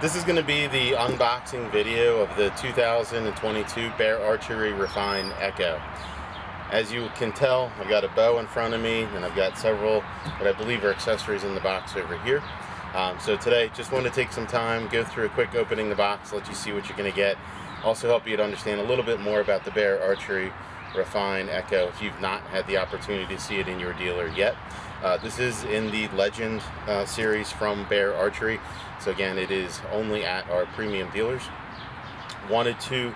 This is going to be the unboxing video of the 2022 Bear Archery Refine EKO. As you can tell, I've got a bow in front of me, and I've got several what I believe are accessories in the box over here. So today, just want to take some time, go through a quick opening the box, let you see what you're going to get. Also help you to understand a little bit more about the Bear Archery Refine EKO if you've not had the opportunity to see it in your dealer yet. This is in the Legend series from Bear Archery. So again, it is only at our premium dealers. Wanted to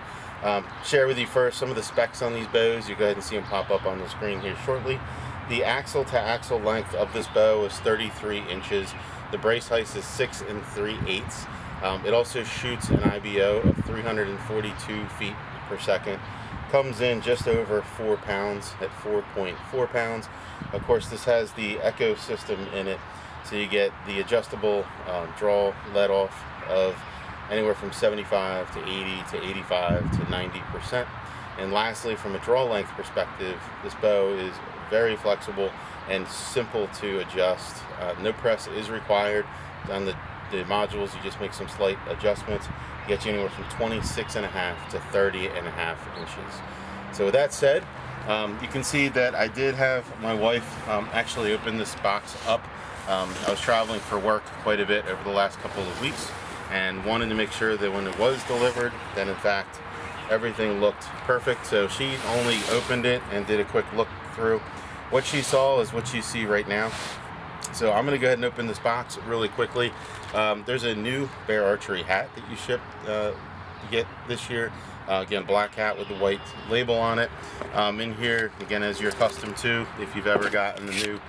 share with you first some of the specs on these bows. You go ahead and see them pop up on the screen here shortly. The axle to axle length of this bow is 33 inches. The brace height is 6 3/8. It also shoots an IBO of 342 feet per second. Comes in just over 4 pounds at 4.4 pounds. Of course, this has the EKO system in it, so you get the adjustable draw let off of anywhere from 75 to 80 to 85 to 90%. And lastly, from a draw length perspective, this bow is very flexible and simple to adjust. No press is required on the modules. You just make some slight adjustments. Get you anywhere from 26.5 to 30.5 inches. So with that said, you can see that I did have my wife actually open this box up. I was traveling for work quite a bit over the last couple of weeks and wanted to make sure that when it was delivered, that in fact everything looked perfect. So she only opened it and did a quick look through. What she saw is what you see right now. So I'm going to go ahead and open this box really quickly. There's a new Bear Archery hat that you get this year. Again, black hat with the white label on it. In here, again, as you're accustomed to, if you've ever gotten the new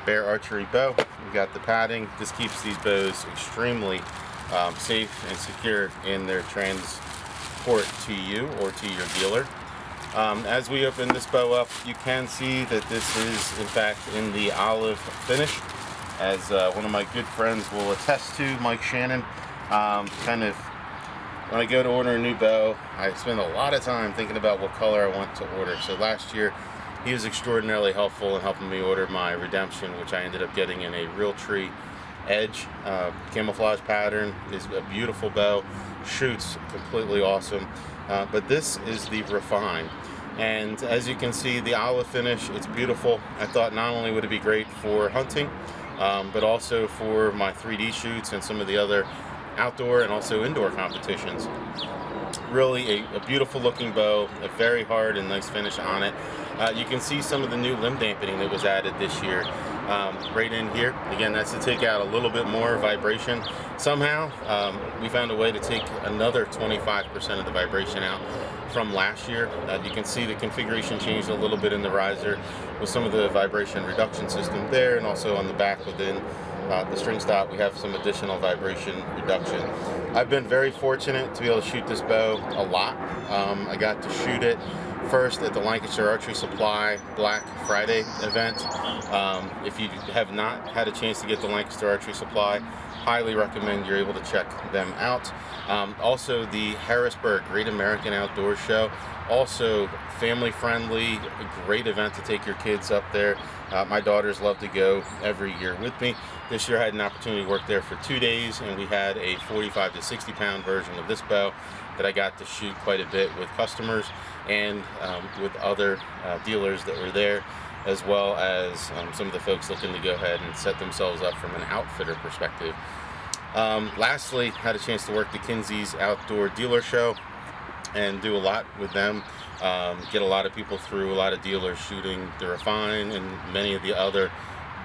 Bear Archery bow, you've got the padding. This keeps these bows extremely safe and secure in their transport to you or to your dealer. As we open this bow up, you can see that this is in fact in the olive finish, as one of my good friends will attest to, Mike Shannon. When I go to order a new bow, I spend a lot of time thinking about what color I want to order. So last year, he was extraordinarily helpful in helping me order my Redemption, which I ended up getting in a Realtree Edge camouflage pattern. Is a beautiful bow, shoots completely awesome. But this is the Refine. And as you can see, the olive finish, it's beautiful. I thought not only would it be great for hunting, but also for my 3D shoots and some of the other outdoor and also indoor competitions. Really a beautiful looking bow, a very hard and nice finish on it. You can see some of the new limb dampening that was added this year right in here. Again, that's to take out a little bit more vibration. Somehow we found a way to take another 25% of the vibration out from last year. You can see the configuration changed a little bit in the riser with some of the vibration reduction system there, and also on the back within the string stop we have some additional vibration reduction. I've been very fortunate to be able to shoot this bow a lot. I got to shoot it first at the Lancaster Archery Supply Black Friday event. If you have not had a chance to get the Lancaster Archery Supply, highly recommend you're able to check them out. Also the Harrisburg Great American Outdoor Show, also family friendly, a great event to take your kids up there. My daughters love to go every year with me. This year I had an opportunity to work there for 2 days, and we had a 45 to 60 pound version of this bow that I got to shoot quite a bit with customers and with other dealers that were there, as well as some of the folks looking to go ahead and set themselves up from an outfitter perspective. Lastly, had a chance to work the Kinsey's Outdoor Dealer Show and do a lot with them. Get a lot of people through, a lot of dealers shooting the Refine and many of the other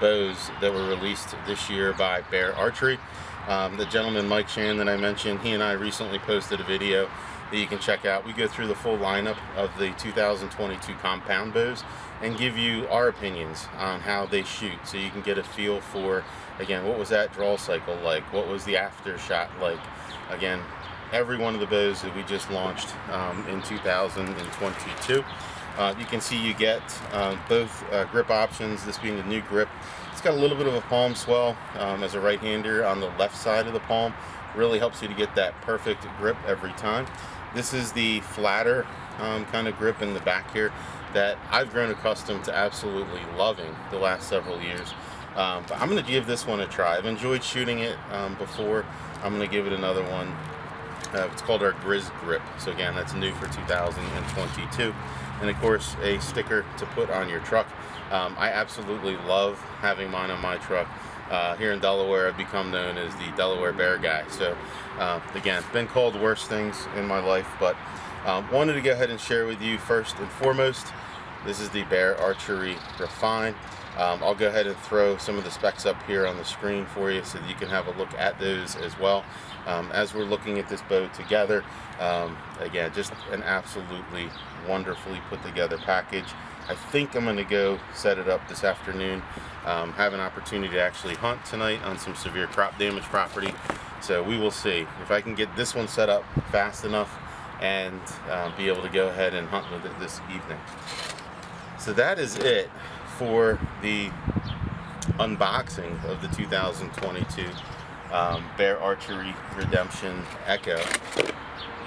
bows that were released this year by Bear Archery. The gentleman Mike Shannon that I mentioned, he and I recently posted a video that you can check out. We go through the full lineup of the 2022 compound bows and give you our opinions on how they shoot, so you can get a feel for, again, what was that draw cycle like, what was the after shot like. Again, every one of the bows that we just launched in 2022. You can see you get both grip options, this being the new grip. It's got a little bit of a palm swell as a right-hander on the left side of the palm. Really helps you to get that perfect grip every time. This is the flatter kind of grip in the back here that I've grown accustomed to absolutely loving the last several years. But I'm going to give this one a try. I've enjoyed shooting it before. I'm going to give it another one. It's called our Grizz Grip. So again, that's new for 2022. And of course, a sticker to put on your truck. I absolutely love having mine on my truck. Here in Delaware, I've become known as the Delaware Bear guy. So again, been called worse things in my life, but wanted to go ahead and share with you first and foremost, this is the Bear Archery Refine. I'll go ahead and throw some of the specs up here on the screen for you so that you can have a look at those as well. As we're looking at this bow together, again, just an absolutely wonderfully put together package. I think I'm going to go set it up this afternoon. Have an opportunity to actually hunt tonight on some severe crop damage property. So we will see if I can get this one set up fast enough and be able to go ahead and hunt with it this evening. So that is it for the unboxing of the 2022 Bear Archery Redemption EKO.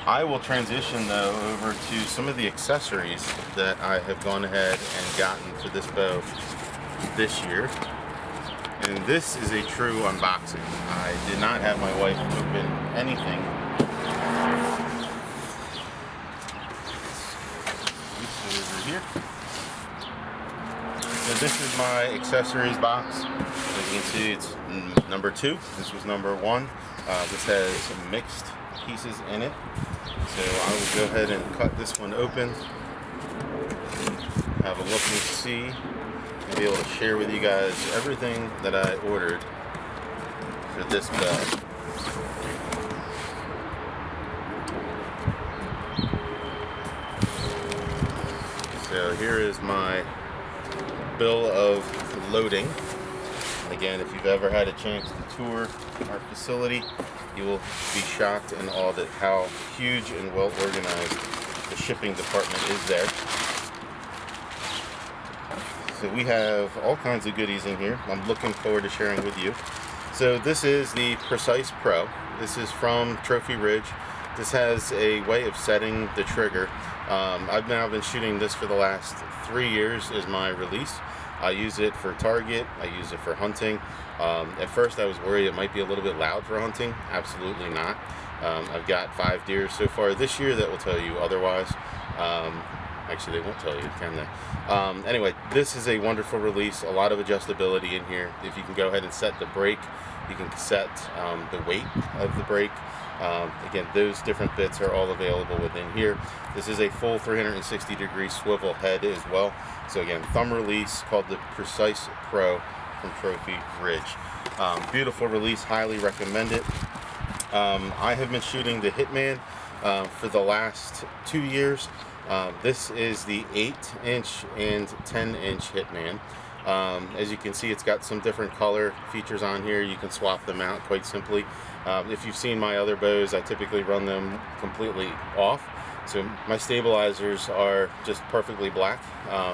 I will transition though over to some of the accessories that I have gone ahead and gotten for this bow this year. And this is a true unboxing. I did not have my wife open anything. Over here. So this is my accessories box. As you can see, it's number 2. This was number 1. This has some mixed pieces in it. So I will go ahead and cut this one open, have a look and see, and be able to share with you guys everything that I ordered for this bow. So here is my bill of loading. Again, if you've ever had a chance to tour our facility, you will be shocked and awed at how huge and well organized the shipping department is there. So we have all kinds of goodies in here. I'm looking forward to sharing with you. So this is the Precise Pro. This is from Trophy Ridge. This has a way of setting the trigger. I've now been shooting this for the last 3 years as my release. I use it for target, I use it for hunting. At first I was worried it might be a little bit loud for hunting. Absolutely not. I've got 5 deer so far this year that will tell you otherwise. Actually, they won't tell you, can they? Anyway, this is a wonderful release, a lot of adjustability in here. If you can go ahead and set the brake, you can set the weight of the brake. Again, those different bits are all available within here. This is a full 360-degree swivel head as well. So again, thumb release called the Precise Pro from Trophy Ridge. Beautiful release, highly recommend it. I have been shooting the Hitman for the last 2 years. This is the 8-inch and 10-inch Hitman. As you can see, it's got some different color features on here. You can swap them out quite simply. If you've seen my other bows, I typically run them completely off. So my stabilizers are just perfectly black.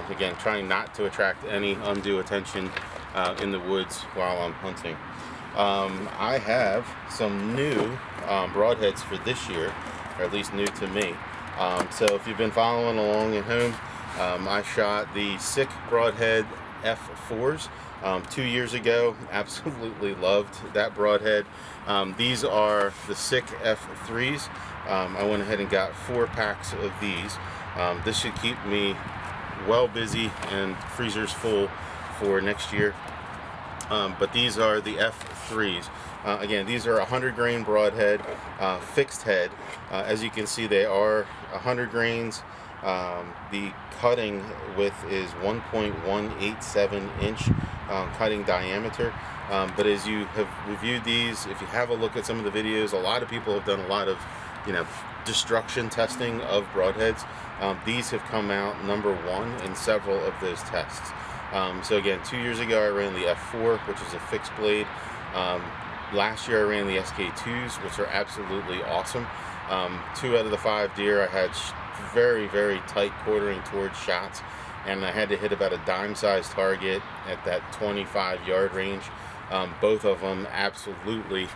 Again, trying not to attract any undue attention in the woods while I'm hunting. I have some new broadheads for this year, or at least new to me. So if you've been following along at home, I shot the SICK Broadhead F4s 2 years ago. Absolutely loved that broadhead. These are the SICK F3s. I went ahead and got 4 packs of these. This should keep me well busy and freezers full for next year. But these are the F3s. Again, these are 100 grain broadhead, fixed head. As you can see, they are 100 grains. The cutting width is 1.187 inch cutting diameter. But as you have reviewed these, if you have a look at some of the videos, a lot of people have done a lot of, destruction testing of broadheads. These have come out number 1 in several of those tests. So again, 2 years ago I ran the F4, which is a fixed blade. Last year I ran the SK2s, which are absolutely awesome. 2 out of the 5 deer I had very, very tight quartering towards shots, and I had to hit about a dime-sized target at that 25-yard range. Both of them absolutely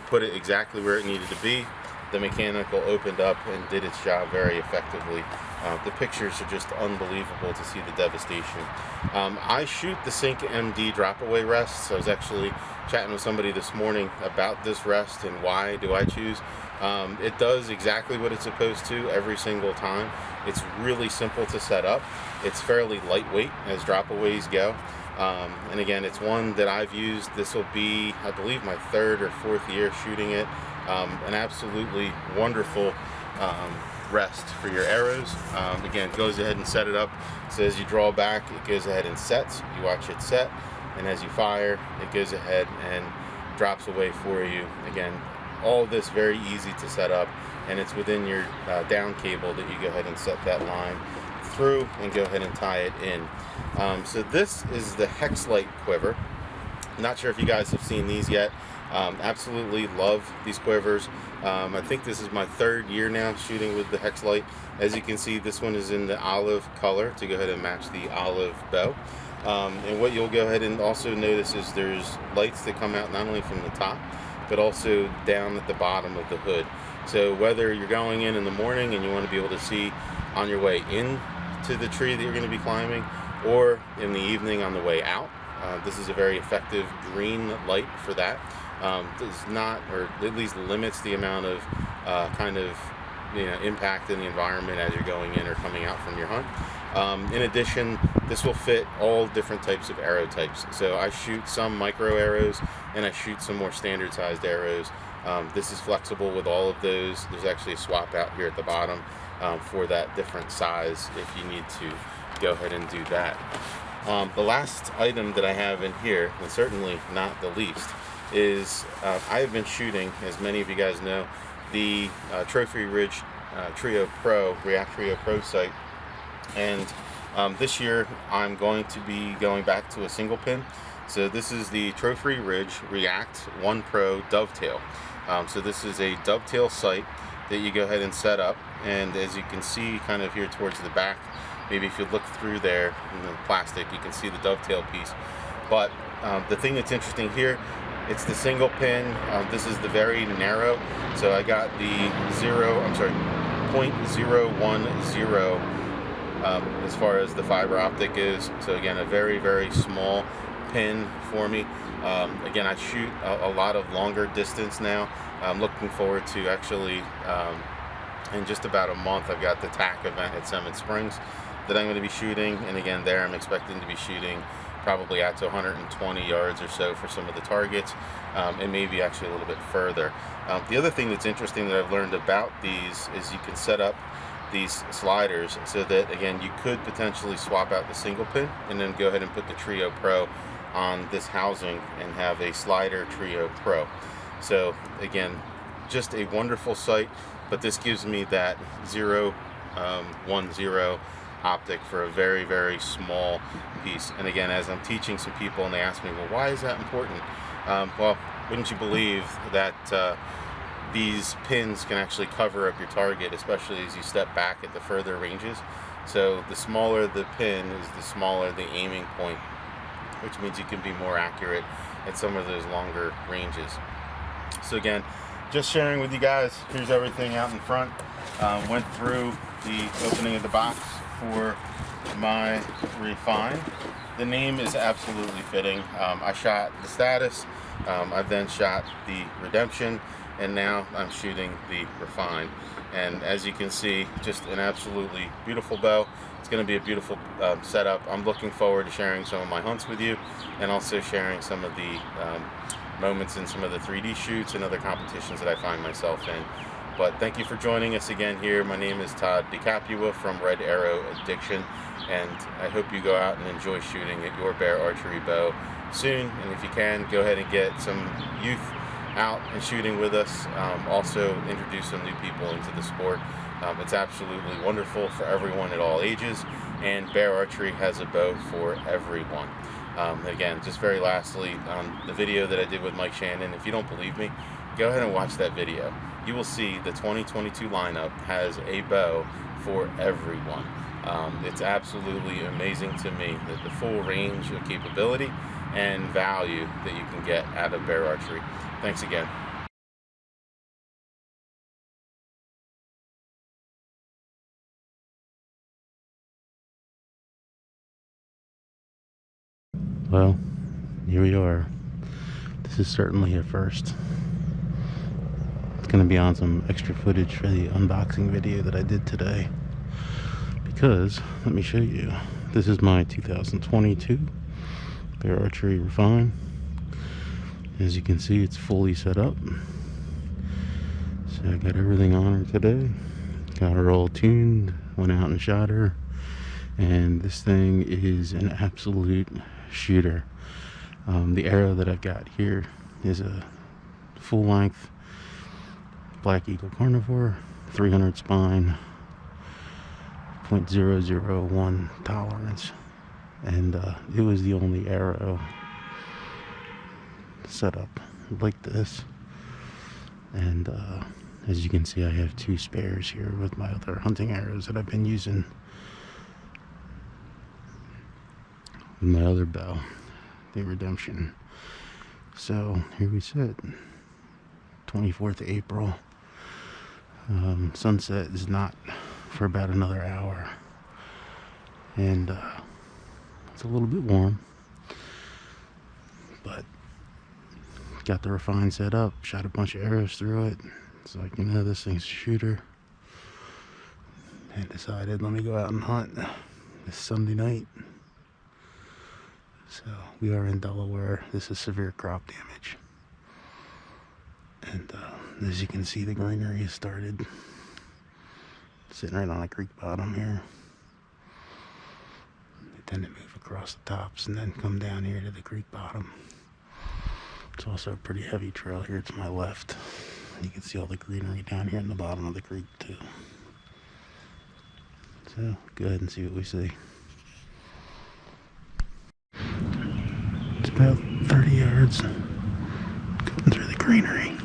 put it exactly where it needed to be. The mechanical opened up and did its job very effectively The pictures are just unbelievable to see the devastation. I shoot the Sync MD drop away rests. I was actually chatting with somebody this morning about this rest and why do I choose. It does exactly what it's supposed to every single time. It's really simple to set up. It's fairly lightweight as dropaways go. And again, it's one that I've used. This will be, I believe, my 3rd or 4th year shooting it. An absolutely wonderful rest for your arrows. Again, goes ahead and set it up. So as you draw back, it goes ahead and sets. You watch it set, and as you fire, it goes ahead and drops away for you. Again, all of this very easy to set up, and it's within your down cable that you go ahead and set that line through and go ahead and tie it in. So this is the Hexlite quiver. Not sure if you guys have seen these yet. Absolutely love these quivers. I think this is my 3rd year now shooting with the Hexlite. As you can see, this one is in the olive color to go ahead and match the olive bow. And what you'll go ahead and also notice is there's lights that come out not only from the top, but also down at the bottom of the hood. So whether you're going in the morning and you want to be able to see on your way into the tree that you're going to be climbing, or in the evening on the way out, this is a very effective green light for that. Does not, or at least limits the amount of impact in the environment as you're going in or coming out from your hunt. In addition, this will fit all different types of arrow types. So I shoot some micro arrows and I shoot some more standard sized arrows. This is flexible with all of those. There's actually a swap out here at the bottom for that different size if you need to go ahead and do that. The last item that I have in here, and certainly not the least, is I have been shooting, as many of you guys know, the Trophy Ridge Trio Pro, React Trio Pro sight. And this year I'm going to be going back to a single pin. So this is the Trophy Ridge React 1 Pro Dovetail. So this is a dovetail sight that you go ahead and set up. And as you can see kind of here towards the back, maybe if you look through there in the plastic, you can see the dovetail piece. But the thing that's interesting here, it's the single pin. This is the very narrow. So I got the 0.010 as far as the fiber optic goes. So again, a very, very small pin for me. Again, I shoot a lot of longer distance now. I'm looking forward to actually, in just about a month, I've got the TAC event at Summit Springs that I'm going to be shooting. And again, there I'm expecting to be shooting probably out to 120 yards or so for some of the targets, and maybe actually a little bit further. The other thing that's interesting that I've learned about these is you can set up these sliders so that, again, you could potentially swap out the single pin and then go ahead and put the Trio Pro on this housing and have a slider Trio Pro. So again, just a wonderful sight, but this gives me that 0.10 optic for a very, very small piece. And again, as I'm teaching some people and they ask me, well, why is that important? Well, wouldn't you believe that these pins can actually cover up your target, especially as you step back at the further ranges. So the smaller the pin is, the smaller the aiming point, which means you can be more accurate at some of those longer ranges. So again, just sharing with you guys, here's everything out in front. Went through the opening of the box for my Refine. The name is absolutely fitting. I shot the Status, I then shot the Redemption, and now I'm shooting the Refine. And as you can see, just an absolutely beautiful bow. It's going to be a beautiful setup. I'm looking forward to sharing some of my hunts with you, and also sharing some of the moments in some of the 3D shoots and other competitions that I find myself in. But thank you for joining us again here. My name is Todd DeCapua from Red Arrow Addiction, and I hope you go out and enjoy shooting at your bear archery bow soon. And if you can, go ahead and get some youth out and shooting with us. Also introduce some new people into the sport. It's absolutely wonderful for everyone at all ages, and bear archery has a bow for everyone. Again, just very lastly, the video that I did with Mike Shannon, if you don't believe me, go ahead and watch that video. You will see the 2022 lineup has a bow for everyone. It's absolutely amazing to me that the full range of capability and value that you can get out of bear archery. Thanks again. Well, here we are. This is certainly a first. It's going to be on some extra footage for the unboxing video that I did today. Because, let me show you. This is my 2022 Bear Archery Refine. As you can see, it's fully set up. So I got everything on her today. Got her all tuned, went out and shot her. And this thing is an absolute shooter. The arrow that I've got here is a full length Black Eagle Carnivore, 300 spine, 0.001 tolerance, and it was the only arrow set up like this. And as you can see, I have two spares here with my other hunting arrows that I've been using with my other bow, the Redemption. So here we sit, 24th of April. Sunset is not for about another hour, and it's a little bit warm, but got the Refine set up, shot a bunch of arrows through it. It's like, you know, this thing's a shooter, and decided let me go out and hunt this Sunday night. So we are in Delaware. This is severe crop damage, and as you can see, the greenery has started. Sitting right on a creek bottom here. They tend to move across the tops and then come down here to the creek bottom. It's also a pretty heavy trail here to my left. You can see all the greenery down here in the bottom of the creek too. So go ahead and see what we see. It's about 30 yards going through the greenery.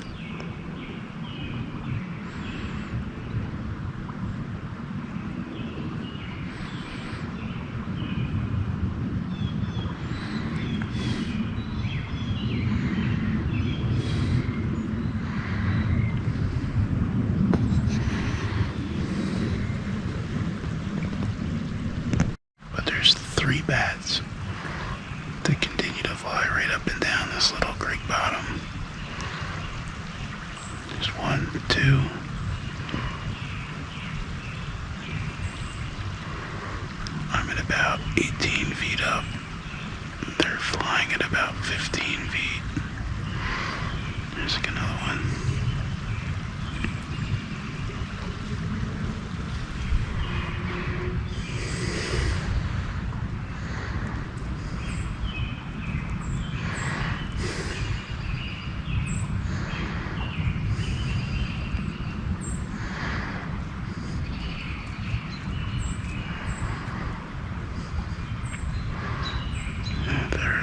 But there's 3 bats that continue to fly right up and down this little creek bottom. There's 1, 2. I'm at about 18 feet up. They're flying at about 15 feet. There's like another one.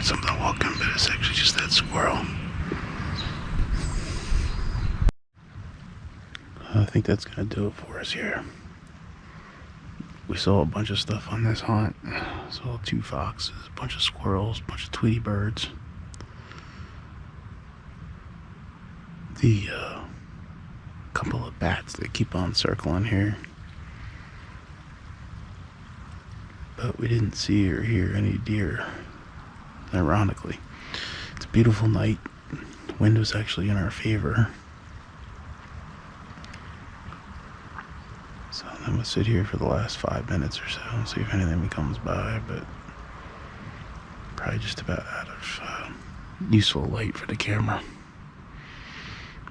Something walking, but it's actually just that squirrel. I think that's gonna do it for us here. We saw a bunch of stuff on this hunt. Saw 2 foxes, a bunch of squirrels, a bunch of Tweety birds. The couple of bats that keep on circling here. But we didn't see or hear any deer. Ironically, it's a beautiful night. The wind was actually in our favor. So then we'll sit here for the last 5 minutes or so and see if anything comes by, but probably just about out of useful light for the camera.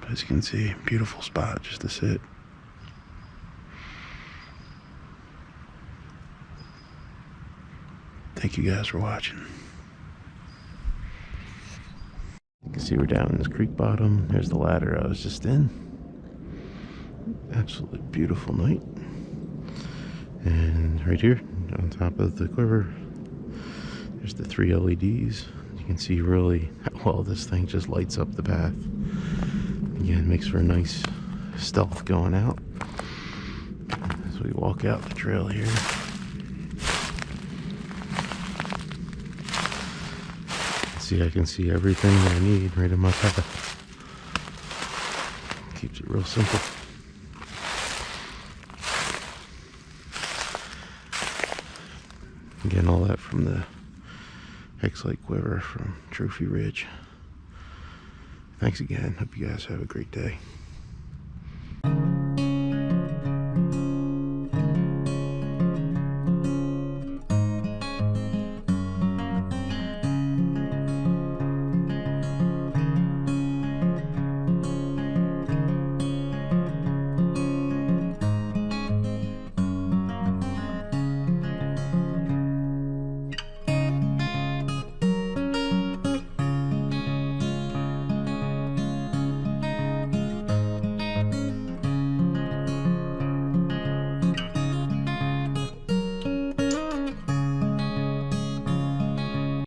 But as you can see, beautiful spot just to sit. Thank you guys for watching. You can see we're down in this creek bottom. There's the ladder I was just in. Absolutely beautiful night. And right here on top of the quiver, there's the 3 LEDs. You can see really how well this thing just lights up the path. Again, makes for a nice stealth going out as we walk out the trail here. See, I can see everything that I need right in my path. Keeps it real simple. Again, all that from the X-Lake Quiver from Trophy Ridge. Thanks again. Hope you guys have a great day.